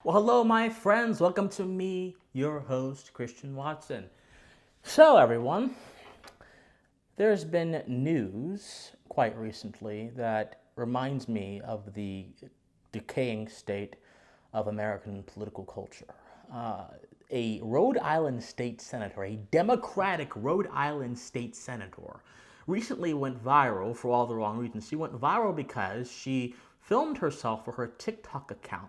Well, hello, my friends. Welcome to me, your host, Christian Watson. So, everyone, there's been news quite recently that reminds me of the decaying state of American political culture. A Rhode Island state senator, a Democratic Rhode Island state senator, recently went viral for all the wrong reasons. She went viral because she filmed herself for her TikTok account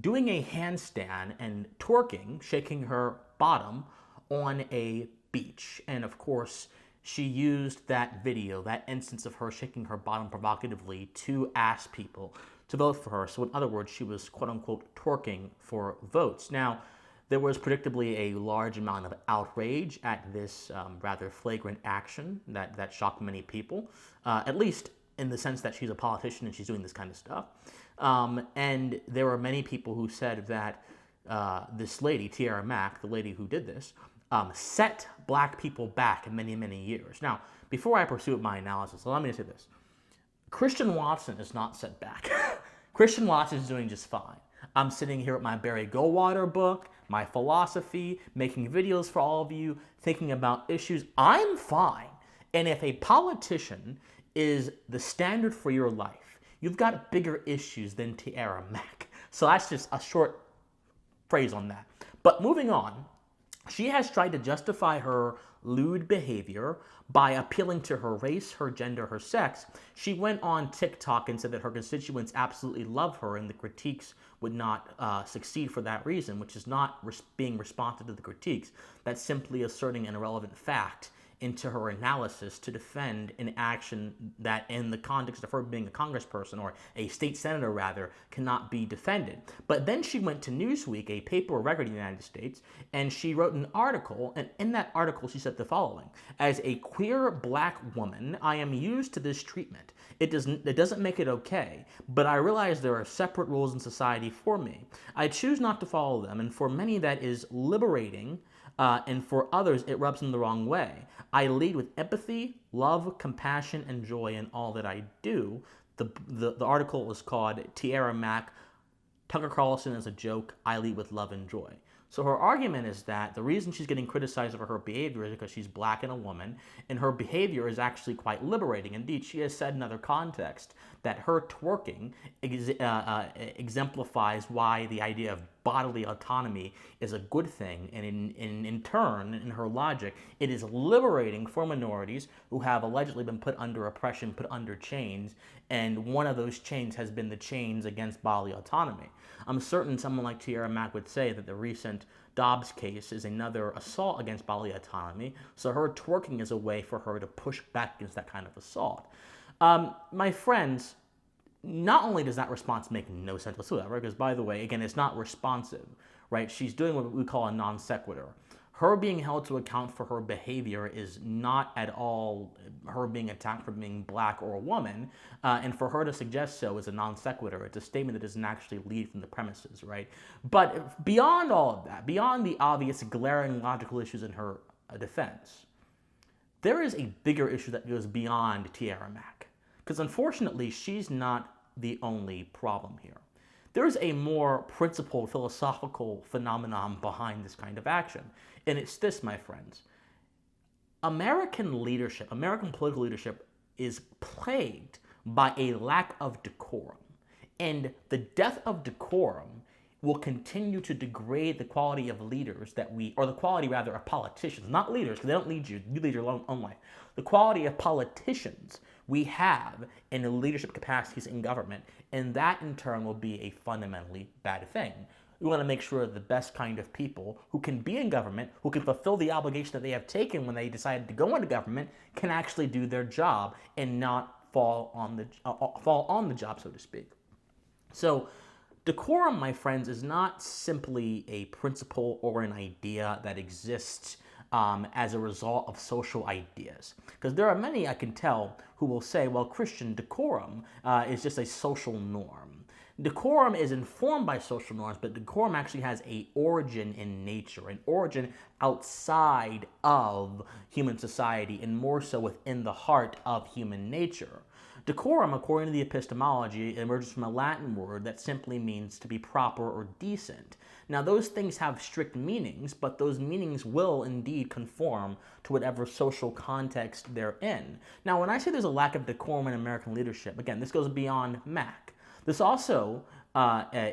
doing a handstand and twerking, shaking her bottom on a beach. And of course, she used that video, that instance of her shaking her bottom provocatively, to ask people to vote for her. So in other words, she was quote unquote twerking for votes. Now, there was predictably a large amount of outrage at this rather flagrant action that shocked many people, at least in the sense that she's a politician and she's doing this kind of stuff. And there were many people who said that this lady, Mack, the lady who did this, set black people back in many, many years. Now, before I pursue my analysis, allow me to say this. Christian Watson is not set back. Christian Watson is doing just fine. I'm sitting here with my Barry Goldwater book, my philosophy, making videos for all of you, thinking about issues. I'm fine. And if a politician is the standard for your life, you've got bigger issues than Mack. So that's just a short phrase on that. But moving on, she has tried to justify her lewd behavior by appealing to her race, her gender, her sex. She went on TikTok and said that her constituents absolutely love her and the critiques would not succeed for that reason, which is not being responsive to the critiques. That's simply asserting an irrelevant fact into her analysis to defend an action that, in the context of her being a congressperson, or a state senator rather, cannot be defended. But then she went to Newsweek, a paper of record in the United States, and she wrote an article, and in that article she said the following: "As a queer black woman, I am used to this treatment. It doesn't make it okay, but I realize there are separate rules in society for me. I choose not to follow them, and for many that is liberating, and for others, it rubs them the wrong way. I lead with empathy, love, compassion, and joy in all that I do." The article was called "Tierra Mack, Tucker Carlson is a Joke, I Lead with Love and Joy." So her argument is that the reason she's getting criticized for her behavior is because she's black and a woman, and her behavior is actually quite liberating. Indeed, she has said in other context that her twerking exemplifies why the idea of bodily autonomy is a good thing, and in turn, in her logic, it is liberating for minorities who have allegedly been put under oppression, put under chains, and one of those chains has been the chains against bodily autonomy. I'm certain someone like Tierra Mack would say that the recent Dobbs case is another assault against bodily autonomy, so her twerking is a way for her to push back against that kind of assault. My friends, not only does that response make no sense whatsoever, because, by the way, again, it's not responsive, right? She's doing what we call a non sequitur. Her being held to account for her behavior is not at all her being attacked for being black or a woman, and for her to suggest so is a non sequitur. It's a statement that doesn't actually lead from the premises, right? But beyond all of that, beyond the obvious glaring logical issues in her defense, there is a bigger issue that goes beyond Tierra Mack. Because unfortunately, she's not the only problem here. There is a more principled philosophical phenomenon behind this kind of action. And it's this, my friends. American leadership, American political leadership, is plagued by a lack of decorum. And the death of decorum will continue to degrade the quality of leaders or the quality rather of politicians, not leaders, because they don't lead you, you lead your own life. The quality of politicians we have in leadership capacities in government, and that in turn will be a fundamentally bad thing. We want to make sure the best kind of people who can be in government, who can fulfill the obligation that they have taken when they decided to go into government, can actually do their job and not fall on the job, so to speak. So decorum, my friends, is not simply a principle or an idea that exists as a result of social ideas. Because there are many, I can tell, who will say, well, Christian, decorum is just a social norm. Decorum is informed by social norms, but decorum actually has an origin in nature, an origin outside of human society, and more so within the heart of human nature. Decorum, according to the epistemology, emerges from a Latin word that simply means to be proper or decent. Now, those things have strict meanings, but those meanings will indeed conform to whatever social context they're in. Now, when I say there's a lack of decorum in American leadership, again, this goes beyond Mack. This also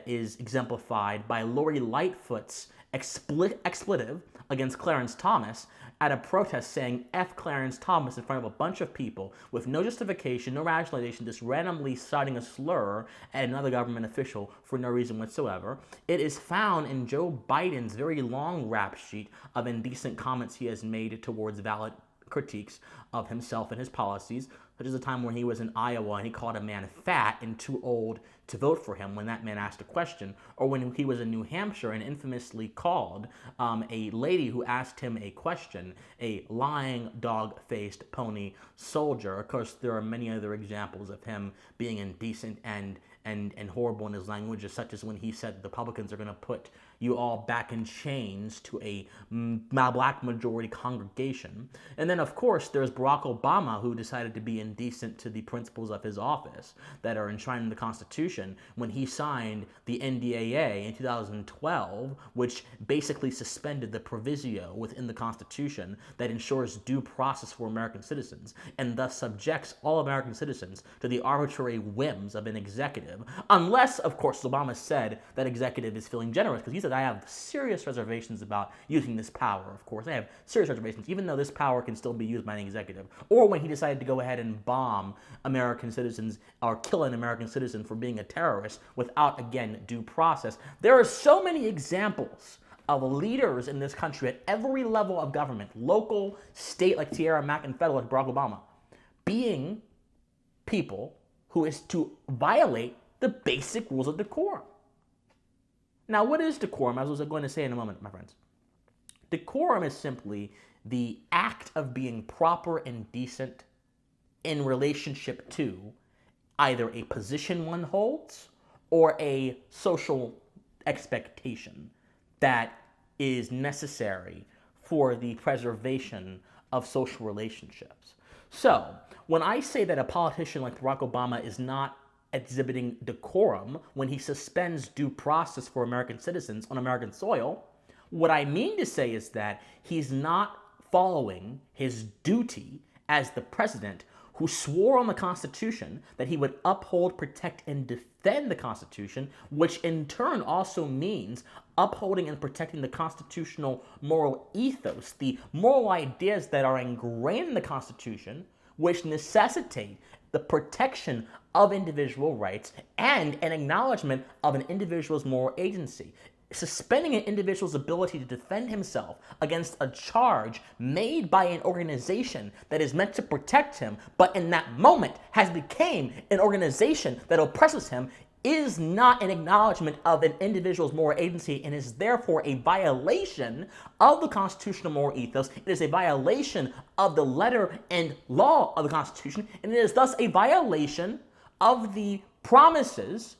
is exemplified by Lori Lightfoot's expletive against Clarence Thomas at a protest saying F Clarence Thomas in front of a bunch of people with no justification, no rationalization, just randomly citing a slur at another government official for no reason whatsoever. It is found in Joe Biden's very long rap sheet of indecent comments he has made towards valid critiques of himself and his policies, such as a time when he was in Iowa and he called a man fat and too old to vote for him when that man asked a question, or when he was in New Hampshire and infamously called a lady who asked him a question a lying, dog-faced pony soldier. Of course, there are many other examples of him being indecent and horrible in his language, such as when he said the Republicans are going to put you all back in chains to a black majority congregation. And then, of course, there's Barack Obama, who decided to be indecent to the principles of his office that are enshrined in the Constitution when he signed the NDAA in 2012, which basically suspended the proviso within the Constitution that ensures due process for American citizens, and thus subjects all American citizens to the arbitrary whims of an executive, unless, of course, Obama said that executive is feeling generous, because he said, I have serious reservations about using this power, of course. I have serious reservations, even though this power can still be used by an executive. Or when he decided to go ahead and bomb American citizens or kill an American citizen for being a terrorist without, again, due process. There are so many examples of leaders in this country at every level of government, local, state like Tierra, Mack, and federal like Barack Obama, being people who is to violate the basic rules of decorum. Now, what is decorum? As I was going to say in a moment, my friends. Decorum is simply the act of being proper and decent in relationship to either a position one holds or a social expectation that is necessary for the preservation of social relationships. So, when I say that a politician like Barack Obama is not exhibiting decorum when he suspends due process for American citizens on American soil, what I mean to say is that he's not following his duty as the president who swore on the Constitution that he would uphold, protect, and defend the Constitution, which in turn also means upholding and protecting the constitutional moral ethos, the moral ideas that are ingrained in the Constitution, which necessitate the protection of individual rights and an acknowledgement of an individual's moral agency. Suspending an individual's ability to defend himself against a charge made by an organization that is meant to protect him, but in that moment has become an organization that oppresses him, is not an acknowledgement of an individual's moral agency and is therefore a violation of the constitutional moral ethos. It is a violation of the letter and law of the Constitution, and it is thus a violation of the promises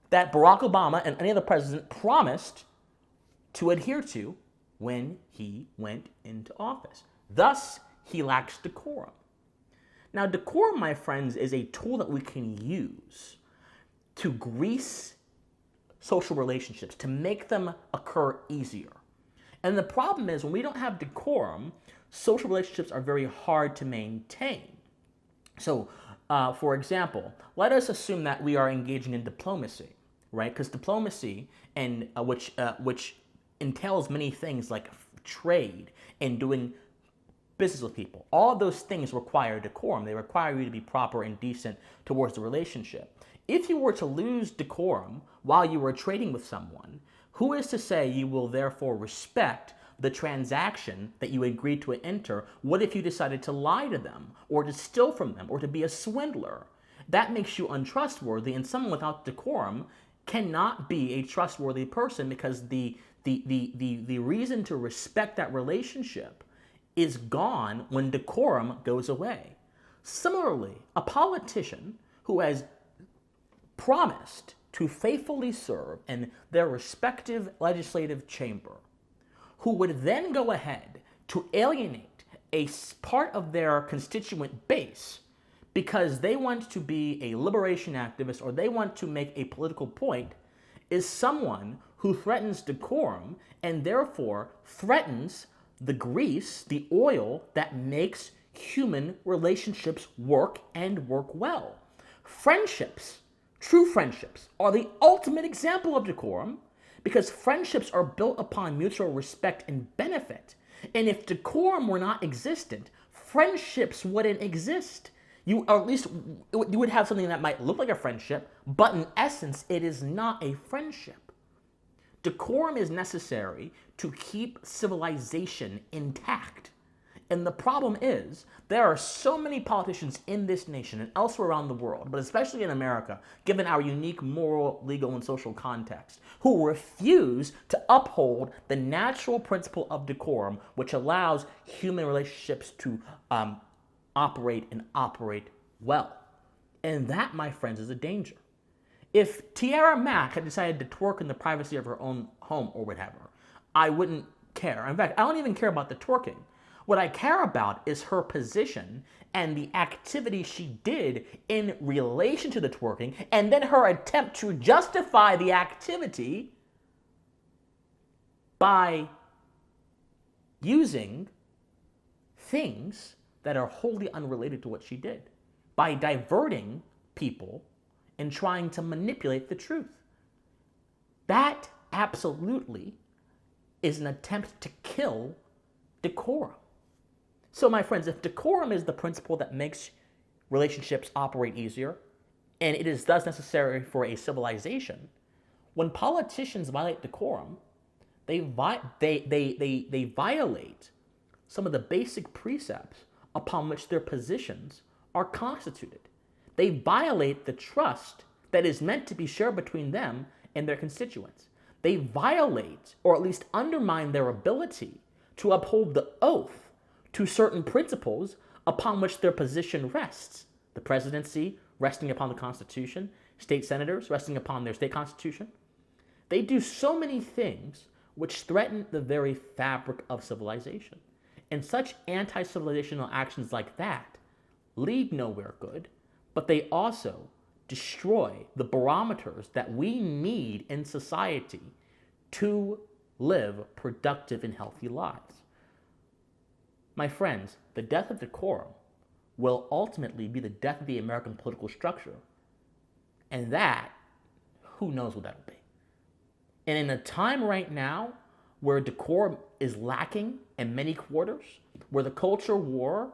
that Barack Obama and any other president promised to adhere to when he went into office. Thus, he lacks decorum. Now, decorum, my friends, is a tool that we can use to grease social relationships, to make them occur easier. And the problem is, when we don't have decorum, social relationships are very hard to maintain. So, for example, let us assume that we are engaging in diplomacy, right? Because diplomacy, and which entails many things like trade and doing business with people, all of those things require decorum. They require you to be proper and decent towards the relationship. If you were to lose decorum while you were trading with someone, who is to say you will therefore respect the transaction that you agreed to enter? What if you decided to lie to them, or to steal from them, or to be a swindler? That makes you untrustworthy, and someone without decorum cannot be a trustworthy person, because the reason to respect that relationship is gone when decorum goes away. Similarly, a politician who has promised to faithfully serve in their respective legislative chamber, who would then go ahead to alienate a part of their constituent base because they want to be a liberation activist or they want to make a political point is someone who threatens decorum and therefore threatens the grease, the oil that makes human relationships work and work well. Friendships, true friendships, are the ultimate example of decorum because friendships are built upon mutual respect and benefit. And if decorum were not existent, friendships wouldn't exist. You, or at least you would have something that might look like a friendship, but in essence, it is not a friendship. Decorum is necessary to keep civilization intact. And the problem is, there are so many politicians in this nation and elsewhere around the world, but especially in America, given our unique moral, legal, and social context, who refuse to uphold the natural principle of decorum, which allows human relationships to operate and operate well. And that, my friends, is a danger. If Tiara Mack had decided to twerk in the privacy of her own home or whatever, I wouldn't care. In fact, I don't even care about the twerking. What I care about is her position and the activity she did in relation to the twerking, and then her attempt to justify the activity by using things that are wholly unrelated to what she did, by diverting people and trying to manipulate the truth. That absolutely is an attempt to kill decorum. So, my friends, if decorum is the principle that makes relationships operate easier, and it is thus necessary for a civilization, when politicians violate decorum, they violate some of the basic precepts upon which their positions are constituted. They violate the trust that is meant to be shared between them and their constituents. They violate, or at least undermine, their ability to uphold the oath to certain principles upon which their position rests. The presidency resting upon the Constitution, state senators resting upon their state constitution. They do so many things which threaten the very fabric of civilization. And such anti-civilizational actions like that lead nowhere good, but they also destroy the barometers that we need in society to live productive and healthy lives. My friends, the death of decorum will ultimately be the death of the American political structure. And that, who knows what that'll be. And in a time right now where decorum is lacking in many quarters, where the culture war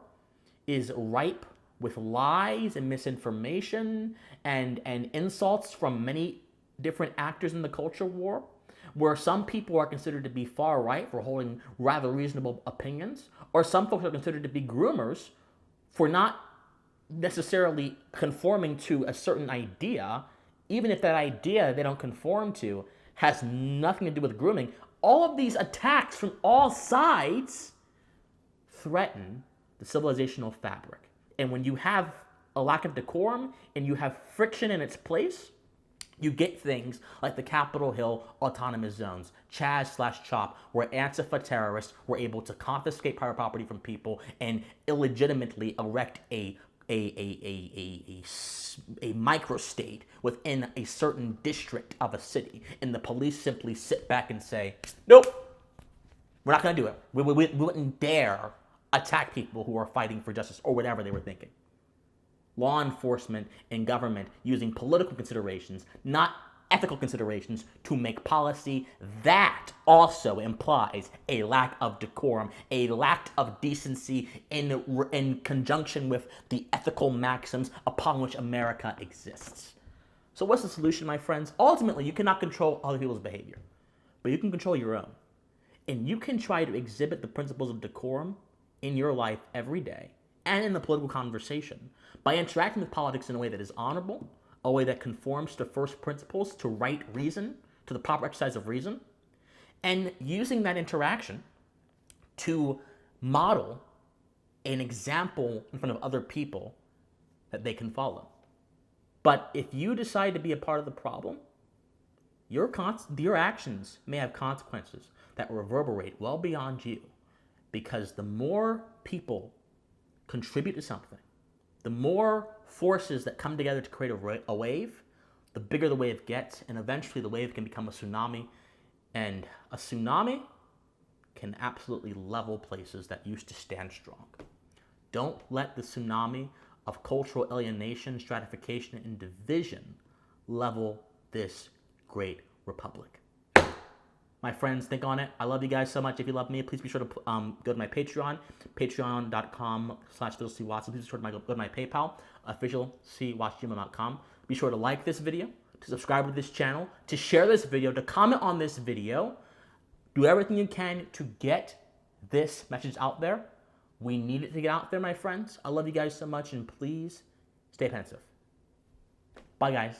is ripe with lies and misinformation and insults from many different actors in the culture war, where some people are considered to be far right for holding rather reasonable opinions, or some folks are considered to be groomers for not necessarily conforming to a certain idea, even if that idea they don't conform to has nothing to do with grooming. All of these attacks from all sides threaten the civilizational fabric. And when you have a lack of decorum and you have friction in its place, you get things like the Capitol Hill autonomous zones, Chaz/Chop, where Antifa terrorists were able to confiscate private property from people and illegitimately erect a microstate within a certain district of a city. And the police simply sit back and say, nope, we're not going to do it. We wouldn't dare attack people who are fighting for justice or whatever they were thinking. Law enforcement and government using political considerations, not ethical considerations, to make policy, that also implies a lack of decorum, a lack of decency in conjunction with the ethical maxims upon which America exists. So what's the solution, my friends? Ultimately, you cannot control other people's behavior, but you can control your own. And you can try to exhibit the principles of decorum in your life every day and in the political conversation by interacting with politics in a way that is honorable, a way that conforms to first principles, to right reason, to the proper exercise of reason, and using that interaction to model an example in front of other people that they can follow. But if you decide to be a part of the problem, your actions may have consequences that reverberate well beyond you, because the more people contribute to something, The more forces that come together to create a wave, the bigger the wave gets, and eventually the wave can become a tsunami. And a tsunami can absolutely level places that used to stand strong. Don't let the tsunami of cultural alienation, stratification, and division level this great republic. My friends, think on it. I love you guys so much. If you love me, please be sure to go to my Patreon, patreon.com/officialcwatson. Please be sure to go to my PayPal, officialcwatson.com. Be sure to like this video, to subscribe to this channel, to share this video, to comment on this video. Do everything you can to get this message out there. We need it to get out there, my friends. I love you guys so much, and please stay pensive. Bye, guys.